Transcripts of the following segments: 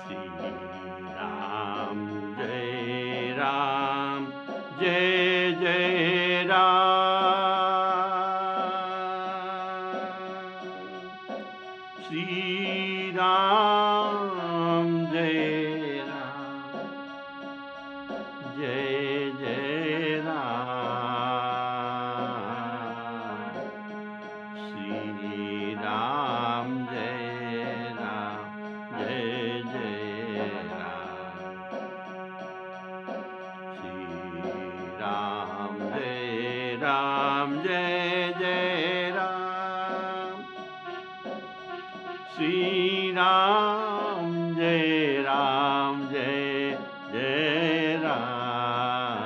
श्री राम जय राम जय जय राम। श्री राम जय राम जय जय राम। श्री राम जय राम जय जय राम। श्री राम जय राम जय जय राम। श्री राम जय राम जय जय राम।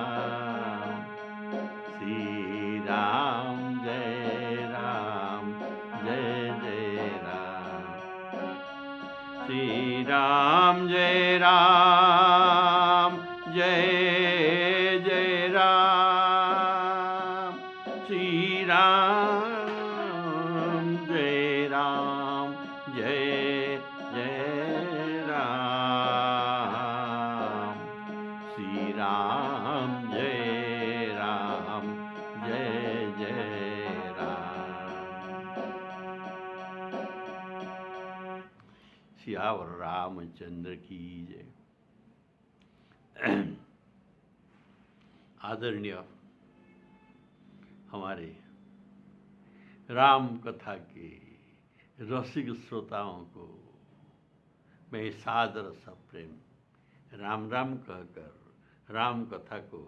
श्री राम जय राम जय जय राम। श्री राम जय राम जय जय राम। श्री राम जय राम जय जय राम। श्री राम जय राम जय जय राम। सियावर रामचंद्र की जय। आदरणीय हमारे राम कथा के रसिक श्रोताओं को मैं सादर सप्रेम राम राम कहकर राम कथा को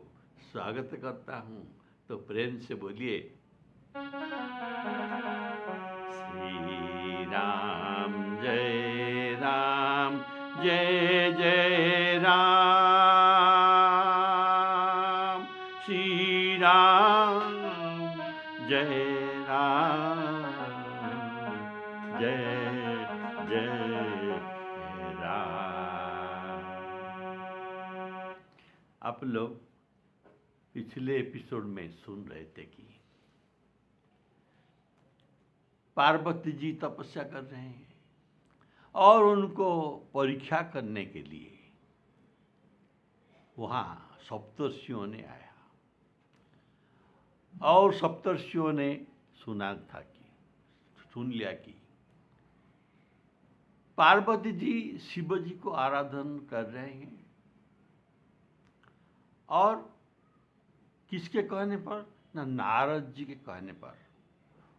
स्वागत करता हूँ। तो प्रेम से बोलिए श्री राम जय राम जय जय राम। श्री राम जय राम जय जय राम। आप लोग पिछले एपिसोड में सुन रहे थे कि पार्वती जी तपस्या कर रहे हैं और उनको परीक्षा करने के लिए वहाँ सप्तर्षियों ने आया और सप्तर्षियों ने सुना था कि सुन लिया कि पार्वती जी शिव जी को आराधन कर रहे हैं और किसके कहने पर ना नारद जी के कहने पर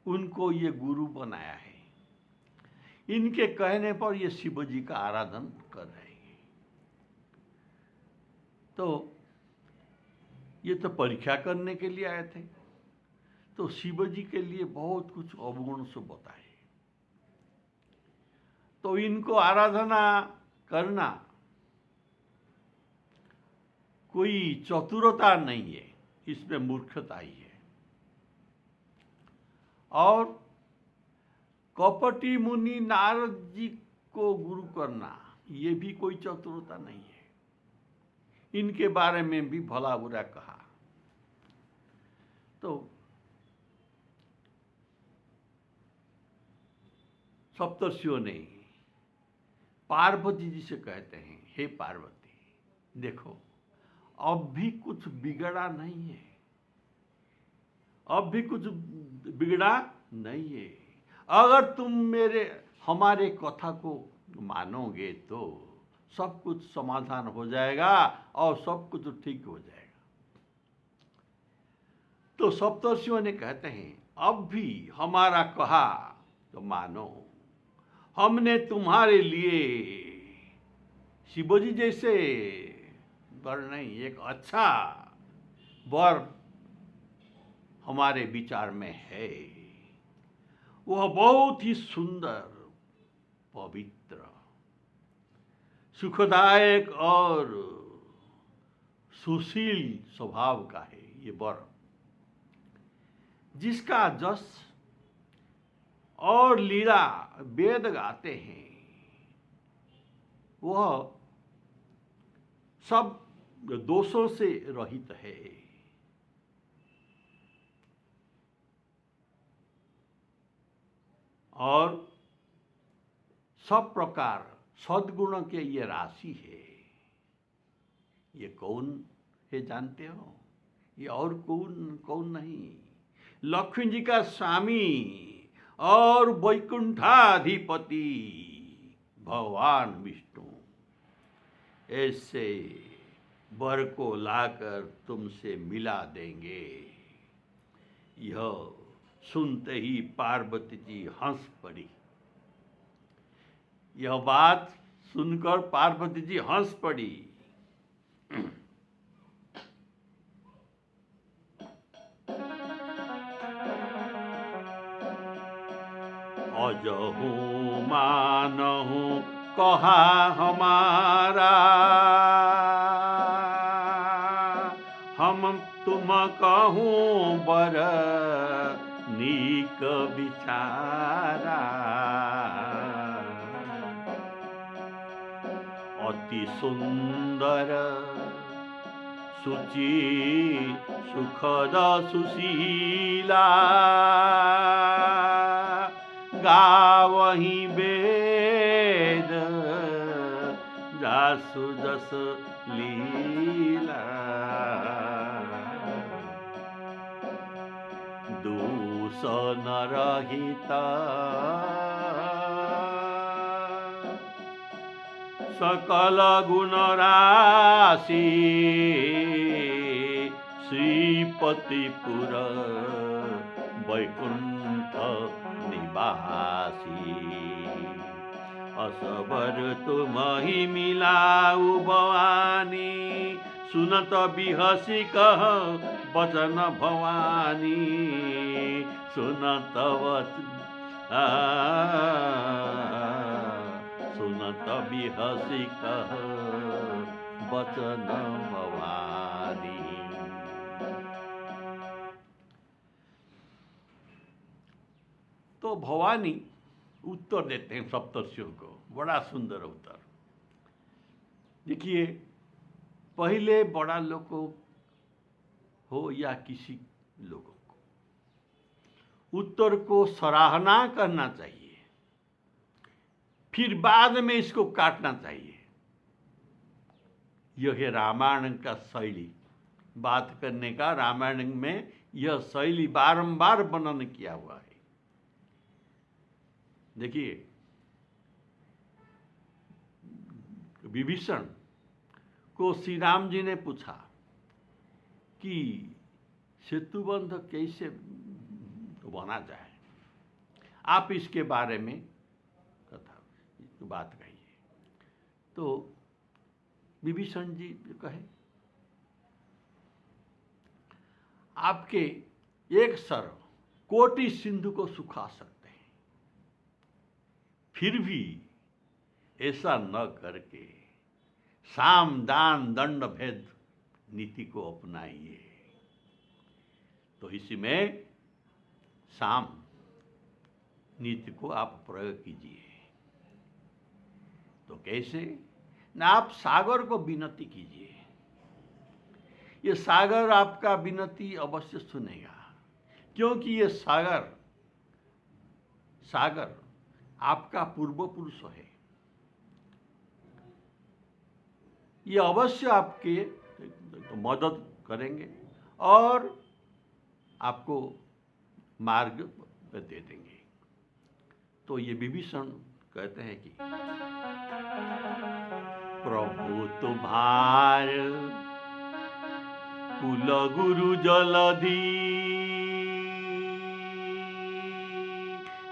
उनको ये गुरु बनाया है। इनके कहने पर ये शिव जी का आराधन कर रहे हैं। तो ये तो परीक्षा करने के लिए आए थे। तो शिव जी के लिए बहुत कुछ अवगुण से बताए। तो इनको आराधना करना कोई चतुरता नहीं है, इसमें मूर्खता ही है। और कपटी मुनि नारद जी को गुरु करना ये भी कोई चतुरता नहीं है। इनके बारे में भी भला बुरा कहा। तो सप्तर्षियों ने पार्वती जी से कहते हैं, हे पार्वती देखो अब भी कुछ बिगड़ा नहीं है, अब भी कुछ बिगड़ा नहीं है। अगर तुम हमारे कथा को मानोगे तो सब कुछ समाधान हो जाएगा और सब कुछ ठीक हो जाएगा। तो सप्तर्षियों ने कहते हैं अब भी हमारा कहा तो मानो। हमने तुम्हारे लिए शिवजी जैसे वर नहीं, एक अच्छा वर हमारे विचार में है। वह बहुत ही सुंदर, पवित्र, सुखदायक और सुशील स्वभाव का है ये वर, जिसका जस और लीला वेद गाते हैं। वह सब दोषों से रहित है। और सब प्रकार सद्गुण के ये राशि है। ये कौन है जानते हो? ये और कौन कौन नहीं, लक्ष्मी जी का स्वामी और वैकुंठाधिपति भगवान विष्णु। ऐसे वर को लाकर तुमसे मिला देंगे। यह सुनते ही पार्वती जी हंस पड़ी। यह बात सुनकर पार्वती जी हंस पड़ी। अजहू मानहू कहा हमारा, हम तुम कहूँ बर नीक विचारा। अति सुंदर सुचि सुखद सुशीला, गावही वेद जासु जस लीला। दूषण रहित सकल गुण राशि, श्रीपतिपुर वैकुंठ निवासी। असबर तुम ही मिलाऊ भवानी, सुनत बिहसी कह वचन भवानी। सुनत सुनत बिहसी कह वचन भवानी। तो भवानी उत्तर देते हैं सप्तर्षियों को, बड़ा सुंदर उत्तर। देखिए, पहले बड़ा लोगों हो या किसी लोगों को उत्तर को सराहना करना चाहिए, फिर बाद में इसको काटना चाहिए। यह है रामायण का शैली, बात करने का। रामायण में यह शैली बारंबार वर्णन किया हुआ है। देखिए, विभीषण को श्री राम जी ने पूछा कि सेतुबंध कैसे बना जाए, आप इसके बारे में बात कहिए। तो विभीषण जी कहे, आपके एक सर कोटि सिंधु को सुखा सकते हैं, फिर भी ऐसा न करके साम दान दंड भेद नीति को अपनाइए। तो इसमें साम नीति को आप प्रयोग कीजिए। तो कैसे? ना, आप सागर को विनती कीजिए। ये सागर आपका विनती अवश्य सुनेगा, क्योंकि ये सागर आपका पूर्व पुरुष है। ये अवश्य आपके मदद करेंगे और आपको मार्ग दे देंगे। तो ये विभीषण कहते हैं कि प्रभु तुम्हार कुल गुरु जलधि,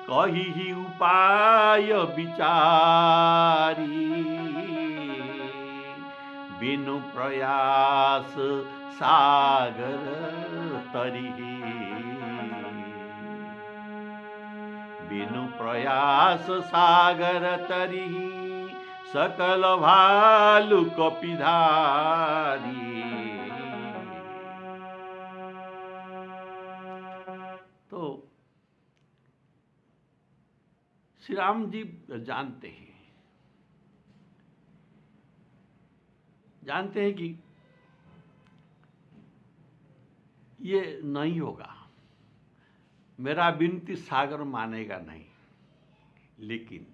कही उपाय विचारी। बिनु प्रयास सागर तरिहि, बिनु प्रयास सागर तरिहि। सकल भालु कपिधारी। तो श्री राम जी जानते हैं कि ये नहीं होगा, मेरा विनती सागर मानेगा नहीं, लेकिन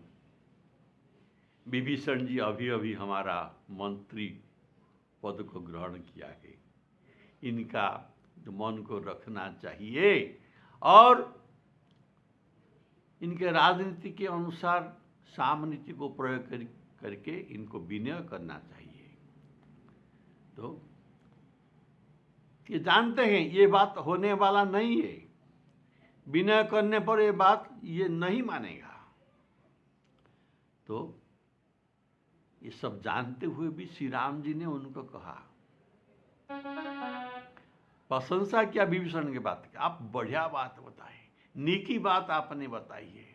विभीषण जी अभी अभी हमारा मंत्री पद को ग्रहण किया है, इनका मन को रखना चाहिए और इनके राजनीति के अनुसार सामनीति को प्रयोग करके इनको विनय करना चाहिए। तो ये जानते हैं ये बात होने वाला नहीं है, विनय करने पर ये बात ये नहीं मानेगा। तो ये सब जानते हुए भी श्री राम जी ने उनको कहा, प्रशंसा किया विभीषण की बात की, आप बढ़िया बात बताए, नीकी बात आपने बताई है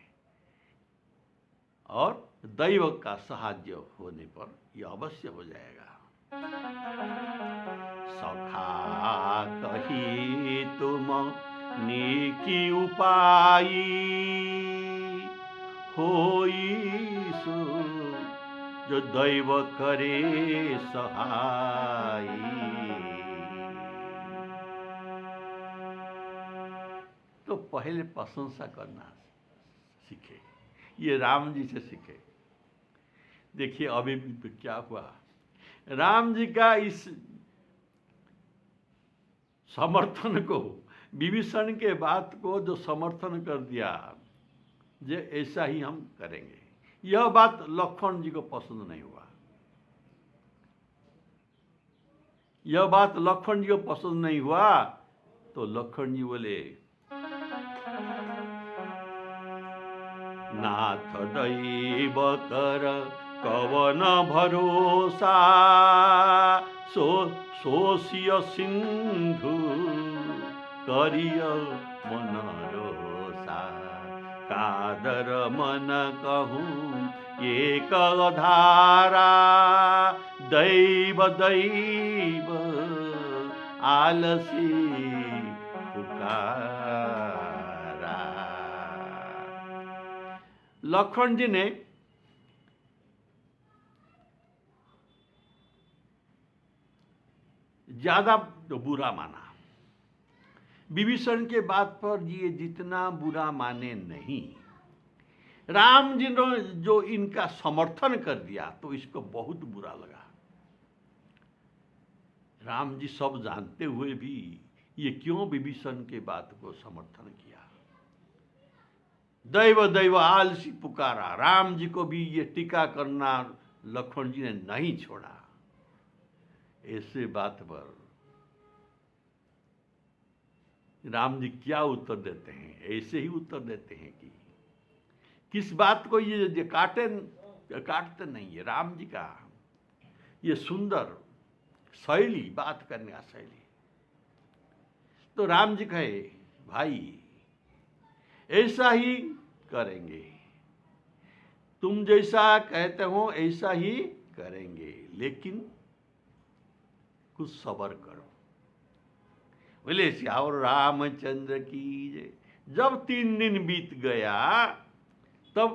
और दैव का सहाय्य होने पर यह अवश्य हो जाएगा। सखा कही तुम नीकी उपाई, होई सो जो दैव करे सहाय। तो पहले प्रशंसा करना सीखे, ये राम जी से सीखे। देखिए अभी तो क्या हुआ, राम जी का इस समर्थन को, विभीषण के बात को जो समर्थन कर दिया, जे ऐसा ही हम करेंगे, यह बात लक्ष्मण जी को पसंद नहीं हुआ। यह बात लक्ष्मण जी को पसंद नहीं हुआ तो लक्ष्मण जी बोले, नाथ दैव कर कवन भरोसा, सोसिय सिंधु करिय मन रोसा। कादर मन कहूँ एक धारा, दैव दैव आलसी पुकारा। लक्ष्मण जी ने ज्यादा तो बुरा माना, विभीषण के बात पर ये जितना बुरा माने नहीं। राम जी ने जो इनका समर्थन कर दिया तो इसको बहुत बुरा लगा। राम जी सब जानते हुए भी ये क्यों विभीषण के बात को समर्थन किया। दैव दैव आलसी पुकारा, राम जी को भी ये टीका करना लक्ष्मण जी ने नहीं छोड़ा। ऐसे बात पर राम जी क्या उत्तर देते हैं, ऐसे ही उत्तर देते हैं कि किस बात को ये काटते नहीं है। राम जी का ये सुंदर शैली, बात करने का शैली। तो राम जी कहे, भाई ऐसा ही करेंगे, तुम जैसा कहते हो ऐसा ही करेंगे, लेकिन कुछ सब्र करो। बोले श्यावर रामचंद्र की जय। जब 3 दिन बीत गया तब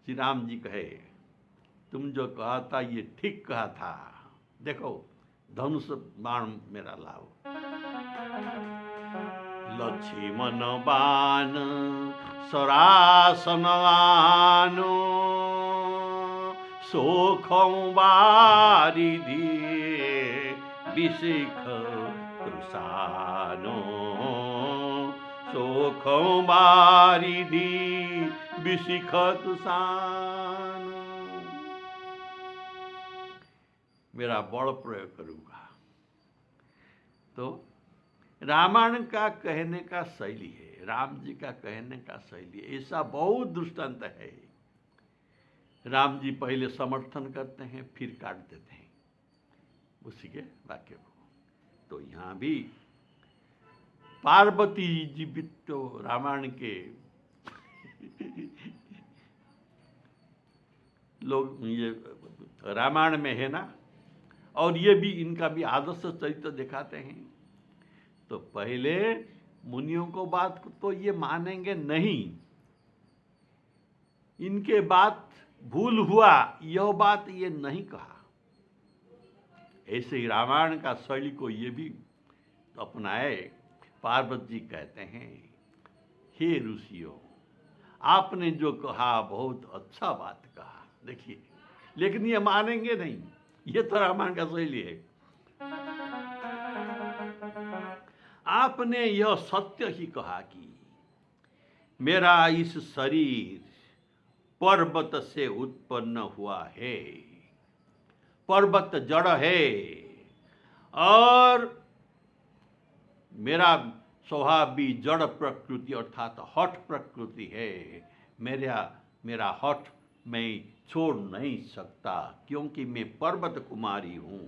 श्री राम जी कहे, तुम जो कहा था ये ठीक कहा था, देखो धनुष बाण मेरा लाओ। लक्ष्मण बाण सरासन आनो, सोखं वारिधि विशिख कृसानो। सोखं वारिधि विशिख कृसानो। मेरा बड़ प्रयोग करूंगा। तो रामायण का कहने का शैली है, राम जी का कहने का शैली है। ऐसा बहुत दृष्टांत है। राम जी पहले समर्थन करते हैं, फिर काट देते हैं उसी के वाक्य को। तो यहाँ भी पार्वती जी भी तो रामायण के लोग ये रामायण में है ना, और ये भी इनका भी आदर्श चरित्र दिखाते हैं। तो पहले मुनियों को बात तो ये मानेंगे नहीं, इनके बात भूल हुआ यह बात ये नहीं कहा। ऐसे ही रामायण का शैली को ये भी अपनाए। पार्वती जी कहते हैं, हे ऋषियों, आपने जो कहा बहुत अच्छा बात कहा। देखिए लेकिन ये मानेंगे नहीं। ये तो रामायण का शैली है। आपने यह सत्य ही कहा कि मेरा इस शरीर पर्वत से उत्पन्न हुआ है। पर्वत जड़ है और मेरा स्वभाव भी जड़ प्रकृति अर्थात हठ प्रकृति है। मेरा हठ मैं छोड़ नहीं सकता, क्योंकि मैं पर्वत कुमारी हूं।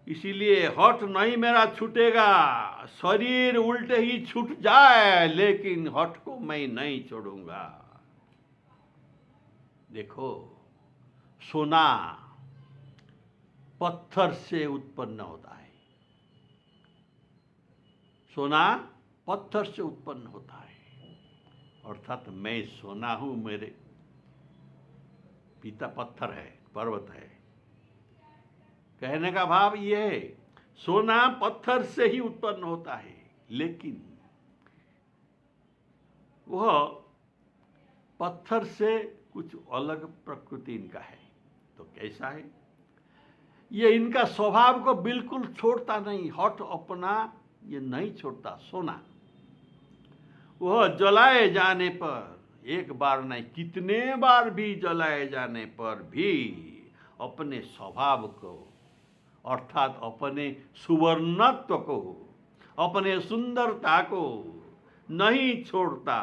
इसीलिए हठ नहीं मेरा छूटेगा। शरीर उल्टे ही छूट जाए, लेकिन हठ को मैं नहीं छोड़ूंगा। देखो, सोना पत्थर से उत्पन्न होता है। सोना पत्थर से उत्पन्न होता है, अर्थात मैं सोना हूं, मेरे पिता पत्थर है, पर्वत है। कहने का भाव यह है, सोना पत्थर से ही उत्पन्न होता है, लेकिन वह पत्थर से कुछ अलग प्रकृति इनका है। तो कैसा है? ये इनका स्वभाव को बिल्कुल छोड़ता नहीं, हठ अपना ये नहीं छोड़ता। सोना वह जलाए जाने पर, एक बार नहीं कितने बार भी जलाए जाने पर भी अपने स्वभाव को अर्थात अपने सुवर्णत्व को, अपने सुंदरता को नहीं छोड़ता।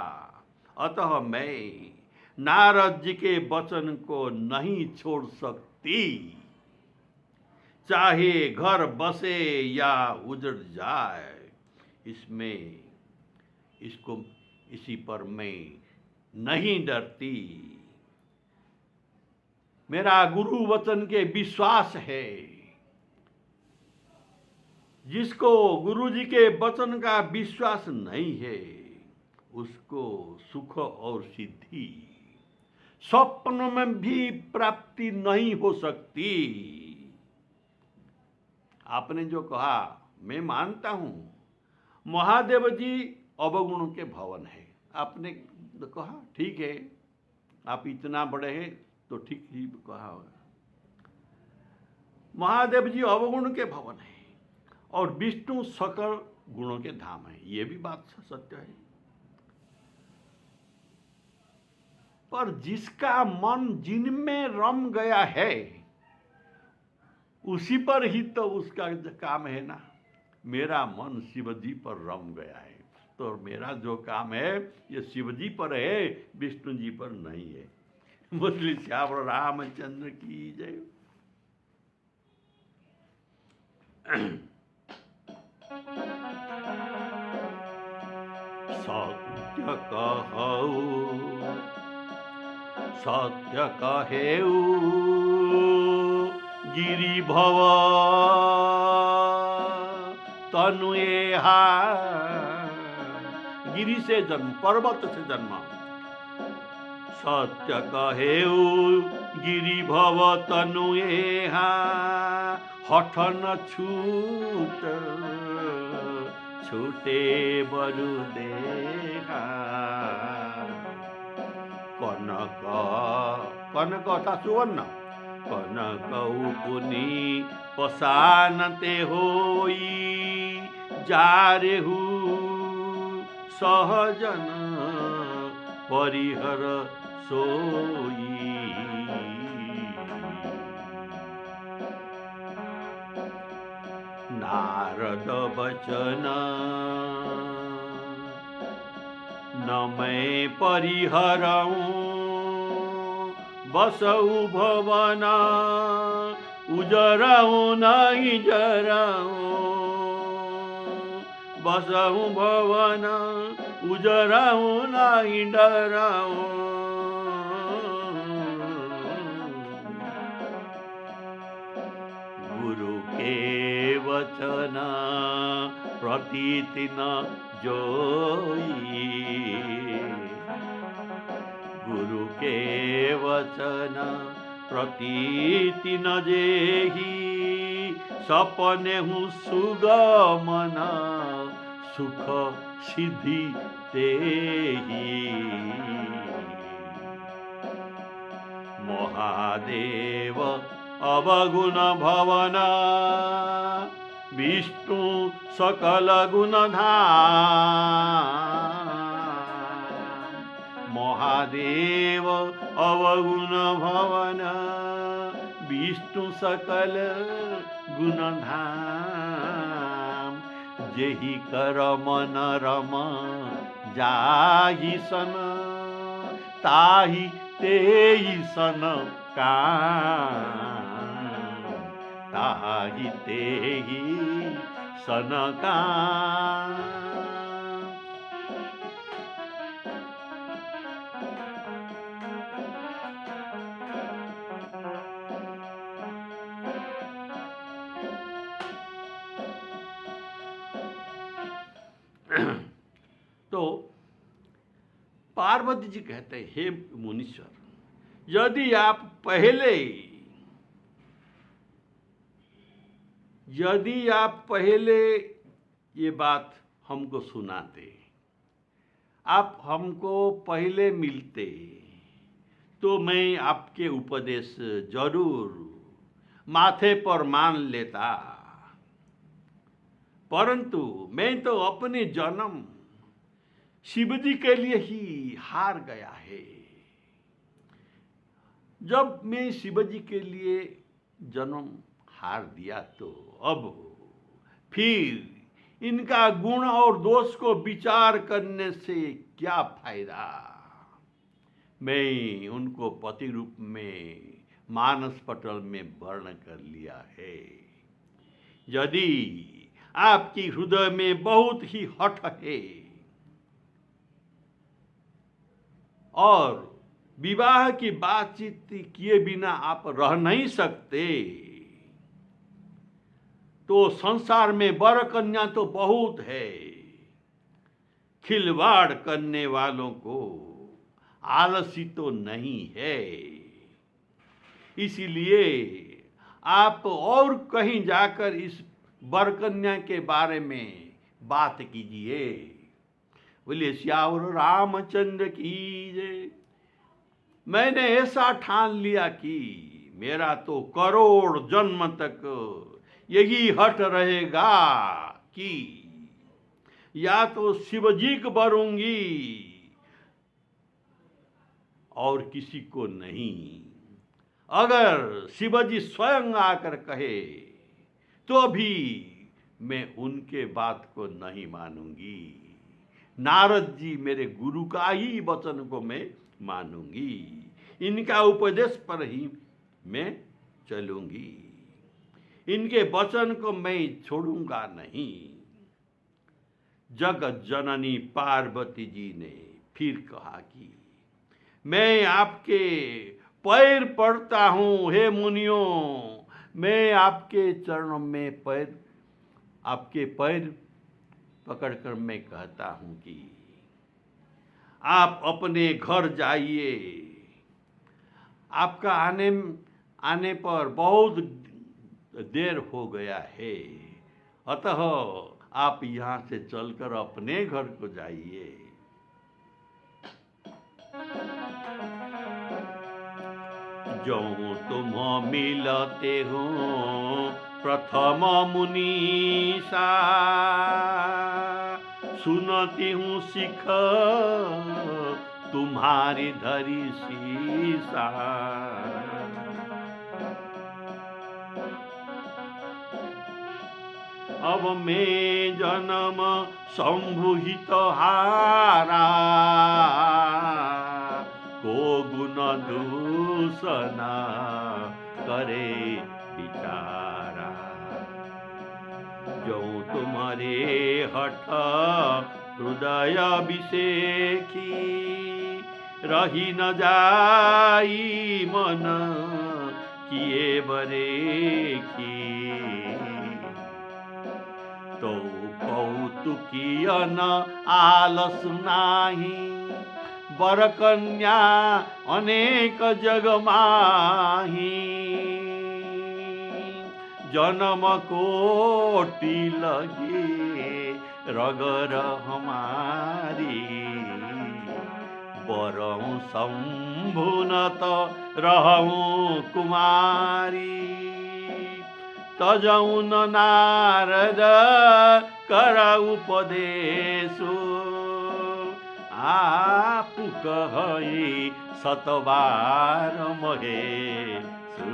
अतः मैं नारद जी के वचन को नहीं छोड़ सकती, चाहे घर बसे या उजड़ जाए। इसमें इसी पर मैं नहीं डरती। मेरा गुरु वचन के विश्वास है। जिसको गुरु जी के वचन का विश्वास नहीं है, उसको सुख और सिद्धि स्वप्न में भी प्राप्ति नहीं हो सकती। आपने जो कहा मैं मानता हूं, महादेव जी अवगुण के भवन है। आपने कहा ठीक है, आप इतना बड़े हैं तो ठीक ही कहा होगा। महादेव जी अवगुण के भवन है और विष्णु सकल गुणों के धाम है। ये भी बात सत्य है। पर जिसका मन जिनमें रम गया है, उसी पर ही तो उसका काम है ना। मेरा मन शिव जी पर रम गया है, तो मेरा जो काम है ये शिव जी पर है, विष्णु जी पर नहीं है। मुरली श्याम रामचंद्र की जय। सत्य कहऊ सत्य कहेऊ गिरि भव तनु एहा। गिरि से जन्म, पर्वत से जन्म। सत्य कहेऊ गिरि भव तनु एहा, हठ न छूट छूटे बरु देहा। कनक कनक अर्थात सुवर्ण, कनक पुनि पसानते होई, जारेहु सहजन परिहर सोई। नारद बचन न मैं परिहरऊं, बसऊ भवन उजरऊं नहीं जरऊं। बसऊ भवन उजरऊं नहीं डरऊं। गुरु के वचन प्रतीति न जोई, गुरु के वचन प्रतीति न जेहि। सपने हूँ सुगमन सुख सिद्धि तेहि। महादेव अवगुण भवन, विष्णु सकल गुणधाम। महादेव अवगुण भवन, विष्णु सकल गुणधाम। जेहि कर मन रम जाहि सन, ताहि तेहि सन काम, ताहि तेहि सन काम। तो पार्वती जी कहते हैं, हे मुनीश्वर, यदि आप पहले ये बात हमको सुनाते, आप हमको पहले मिलते, तो मैं आपके उपदेश जरूर माथे पर मान लेता। परंतु मैं तो अपने जन्म शिवजी के लिए ही हार गया है। जब मैं शिवजी के लिए जन्म हार दिया, तो अब फिर इनका गुण और दोष को विचार करने से क्या फायदा। मैं उनको पति रूप में मानस पटल में वर्ण कर लिया है। यदि आपकी हृदय में बहुत ही हठ है और विवाह की बातचीत किए बिना आप रह नहीं सकते, तो संसार में वर कन्या तो बहुत है। खिलवाड़ करने वालों को आलसी तो नहीं है। इसीलिए आप और कहीं जाकर इस वर कन्या के बारे में बात कीजिए। बोलिए श्यावर रामचंद्र की जय। मैंने ऐसा ठान लिया कि मेरा तो करोड़ जन्म तक यही हट रहेगा कि या तो शिवजी को वरूंगी और किसी को नहीं। अगर शिवजी स्वयं आकर कहे तो भी मैं उनके बात को नहीं मानूंगी। नारद जी मेरे गुरु का ही वचन को मैं मानूंगी। इनका उपदेश पर ही मैं चलूंगी। इनके वचन को मैं छोड़ूंगा नहीं। जगत जननी पार्वती जी ने फिर कहा कि मैं आपके पैर पड़ता हूँ, हे मुनियों। मैं आपके चरणों में आपके पैर पकड़कर मैं कहता हूँ कि आप अपने घर जाइए। आपका आने पर बहुत देर हो गया है, अतः आप यहाँ से चलकर अपने घर को जाइए। जो तुम मिलते हो प्रथम मुनीसा, सुनती हूँ सिख तुम्हारी धरी शीसा। अब मैं जन्म संभुहित हारा, को गुण दूषणा करे विचारा। जो तुम्हारे हठ हृदय विषेखी, रही न जाई मन किए बरेखी। तो कौतुकी न आलस नाही, वर कन्या अनेक जग माही। जन्म कोटि लगे रगर हमारी, परौं शंभु न तो रहूं कुमारी, तजौं न नारद कर उपदेशु, आप कहि सतबार महेशु,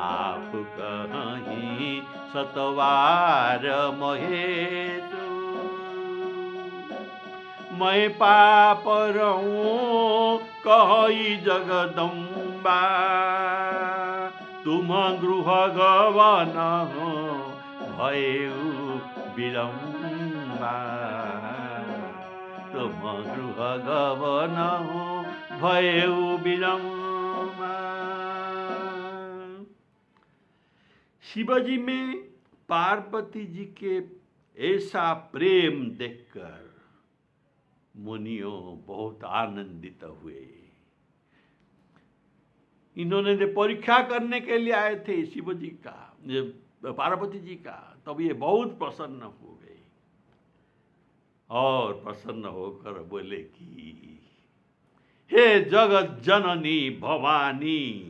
आप कहि सतबार महेशु। मैं पाप रहूं कहि जगदम्बा, तुम गृह गवन भयउ विलम्बा, तुम गृह गवन भयउ विलम्बा। शिवजी में पार्वती जी के ऐसा प्रेम देखकर मुनियों बहुत आनंदित हुए। इन्होंने जो परीक्षा करने के लिए आए थे शिव जी का, पार्वती जी का, तब ये बहुत प्रसन्न हो गए और प्रसन्न होकर बोले कि हे जगत जननी भवानी,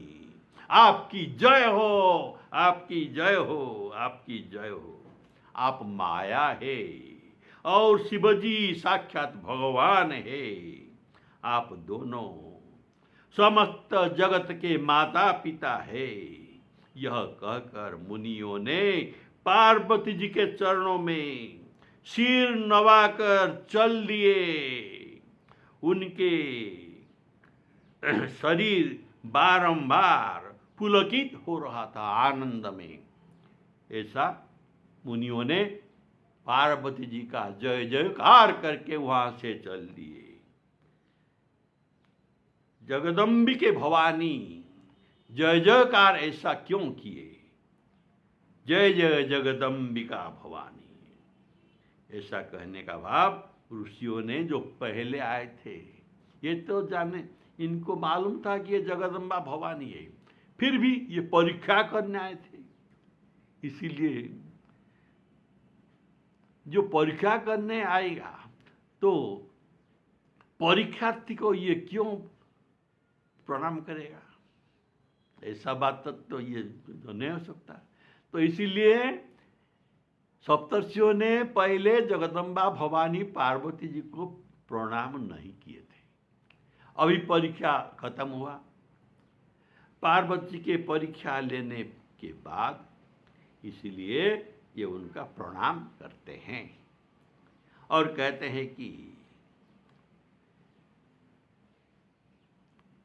आपकी जय हो, आपकी जय हो, आपकी जय हो। आप माया है और शिवजी साक्षात भगवान है। आप दोनों समस्त जगत के माता पिता है। यह कहकर मुनियों ने पार्वती जी के चरणों में सिर नवाकर चल दिए। उनके शरीर बारंबार पुलकित हो रहा था आनंद में। ऐसा मुनियों ने पार्वती जी का जय जयकार करके वहां से चल दिए। जगदम्बिके भवानी जय जयकार ऐसा क्यों किए? जय जय जगदम्बिका भवानी, ऐसा कहने का भाव ऋषियों ने जो पहले आए थे ये तो जाने, इनको मालूम था कि ये जगदम्बा भवानी है, फिर भी ये परीक्षा करने आए थे। इसीलिए जो परीक्षा करने आएगा तो परीक्षार्थी को ये क्यों प्रणाम करेगा? ऐसा बात तो ये तो नहीं हो सकता। तो इसीलिए सप्तर्षियों ने पहले जगदम्बा भवानी पार्वती जी को प्रणाम नहीं किए थे। अभी परीक्षा खत्म हुआ, पार्वती के परीक्षा लेने के बाद इसलिए ये उनका प्रणाम करते हैं और कहते हैं कि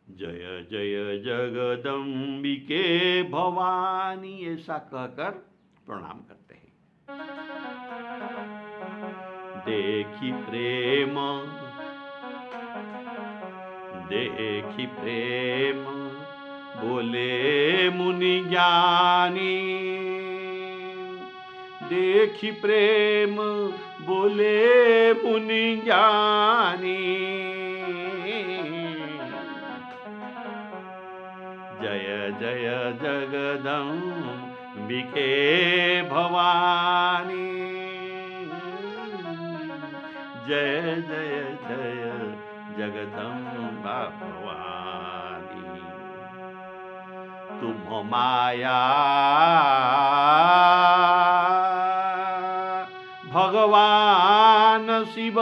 जय जय जगदम्बिके भवानी, ऐसा कहकर प्रणाम करते हैं। देखी प्रेम बोले मुनि ज्ञानी, देखी प्रेम बोले मुनि ज्ञानी, जय जय जगदम्बिके भवानी, जय जय जय जगदम्बा भवानी। तुम माया भगवान शिव,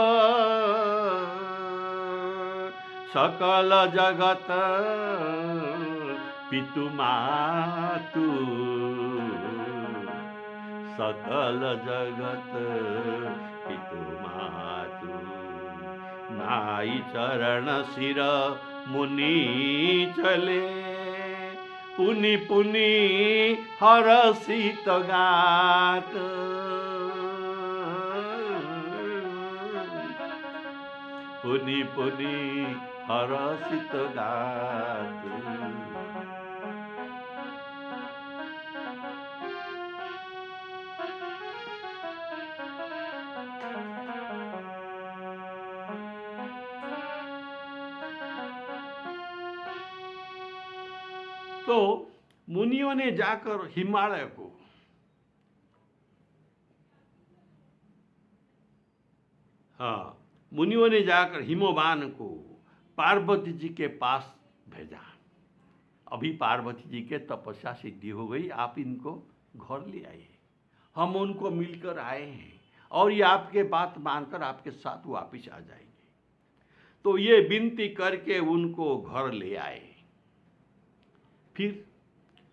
सकल जगत पितु मातु, सकल जगत पितु मातु। नाई चरण सिर मुनि चले, पुनि पुनि हरषित गात, पुनि पुनि हरषित गात। तो मुनियों ने जाकर हिमालय को मुनियों ने जाकर हिमवान को पार्वती जी के पास भेजा। अभी पार्वती जी के तपस्या सिद्धि हो गई, आप इनको घर ले आइए, हम उनको मिलकर आए हैं और ये आपके बात मानकर आपके साथ वापिस आ जाएंगे। तो ये विनती करके उनको घर ले आए। फिर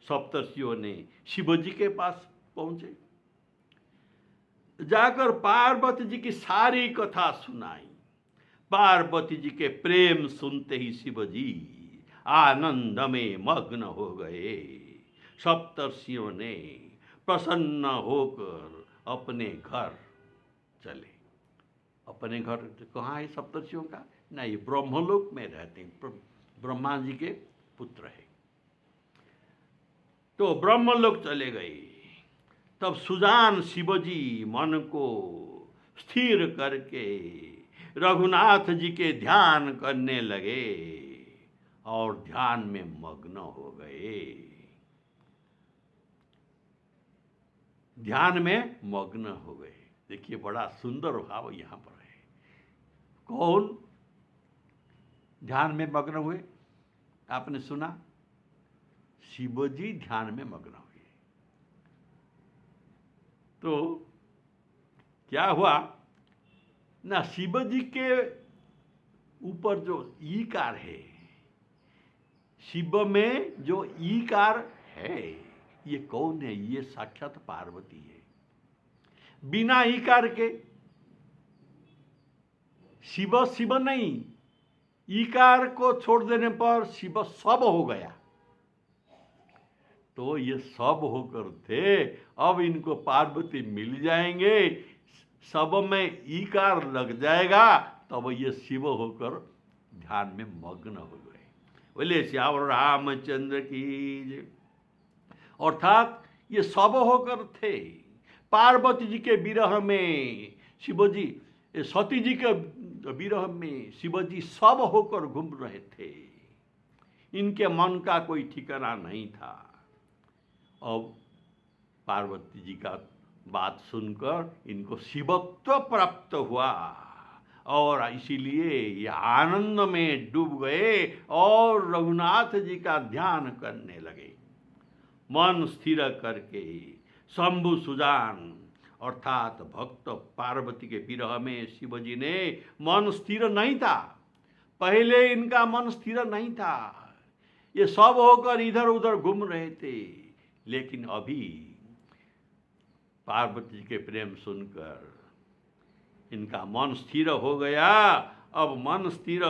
सप्तर्षियों ने शिवजी के पास पहुंचे, जाकर पार्वती जी की सारी कथा सुनाई। पार्वती जी के प्रेम सुनते ही शिवजी आनंद में मग्न हो गए। सप्तर्षियों ने प्रसन्न होकर अपने घर चले। अपने घर कहाँ है सप्तर्षियों का? नहीं, ब्रह्मलोक में रहते हैं, ब्रह्मा जी के पुत्र है। तो ब्रह्मलोक चले गए। तब सुजान शिवजी मन को स्थिर करके रघुनाथ जी के ध्यान करने लगे और ध्यान में मग्न हो गए। ध्यान में मग्न हो गए। देखिए, बड़ा सुंदर भाव यहां पर है। कौन ध्यान में मग्न हुए? आपने सुना, शिवजी ध्यान में मग्न हुए। तो क्या हुआ ना, शिवजी के ऊपर जो ईकार है, शिव में जो ईकार है, ये कौन है? ये साक्षात पार्वती है। बिना ईकार के शिव शिव नहीं, ईकार को छोड़ देने पर शिव सब हो गया। तो ये सब होकर थे, अब इनको पार्वती मिल जाएंगे, सब में ईकार लग जाएगा, तब ये शिव होकर ध्यान में मग्न हो गए। बोले श्यावर रामचंद्र की जय। अर्थात ये सब होकर थे। पार्वती जी के विरह में शिवजी, सती जी के विरह में शिवजी सब होकर घूम रहे थे। इनके मन का कोई ठिकाना नहीं था। अब पार्वती जी का बात सुनकर इनको शिवत्व प्राप्त हुआ और इसीलिए ये आनंद में डूब गए और रघुनाथ जी का ध्यान करने लगे। मन स्थिर करके शंभु सुजान अर्थात भक्त पार्वती के विरह में शिवजी ने, मन स्थिर नहीं था, पहले इनका मन स्थिर नहीं था, ये सब होकर इधर उधर घूम रहे थे। लेकिन अभी पार्वती जी के प्रेम सुनकर इनका मन स्थिर हो गया। अब मन स्थिर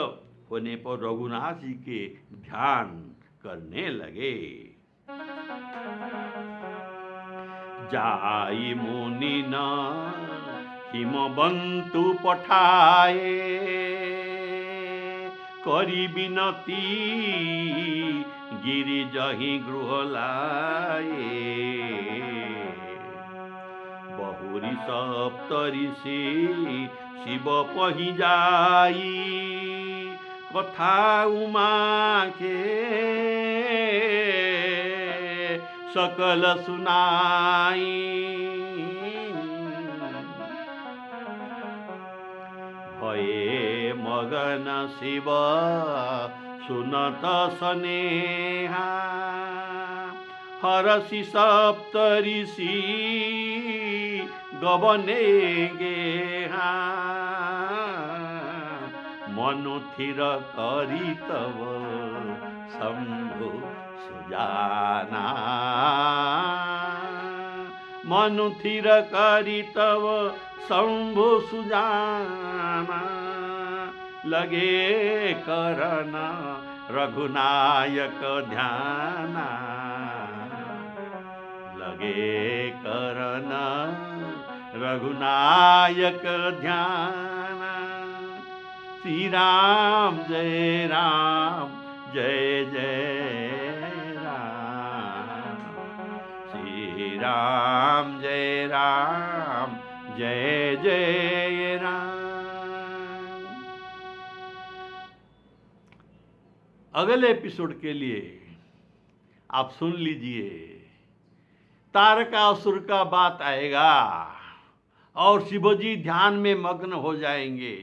होने पर रघुनाथ जी के ध्यान करने लगे। जाई मुनि न हिमबंतु पठाए, करी बिनती गिरि जहि गृह लाए। बहुरी सप्तऋषि शिव पहि जाई, कथा उमा के सकल सुनाई। भये मगन शिव सुनत सनेहा, हरषि सप्तऋषि गबने गेहा। मनु थिर करी तव शंभु सुजाना, मनु थिर करी तव शंभु सुजाना। लगे करना रघुनायक ध्याना, लगे करना रघुनायक ध्याना। श्री राम जय राम जय जय राम, श्री राम जय राम जय जय राम। अगले एपिसोड के लिए आप सुन लीजिए, तारकासुर का बात आएगा और शिवजी ध्यान में मग्न हो जाएंगे।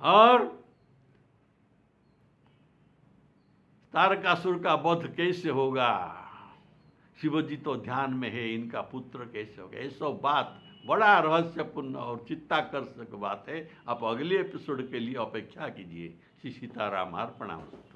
और तारकासुर का वध कैसे होगा, शिवजी तो ध्यान में है, इनका पुत्र कैसे होगा, ये सब बात बड़ा रहस्यपूर्ण और चित्ताकर्षक बात है। आप अगले एपिसोड के लिए अपेक्षा कीजिए। श्री सीताराम अर्पणमस्तु।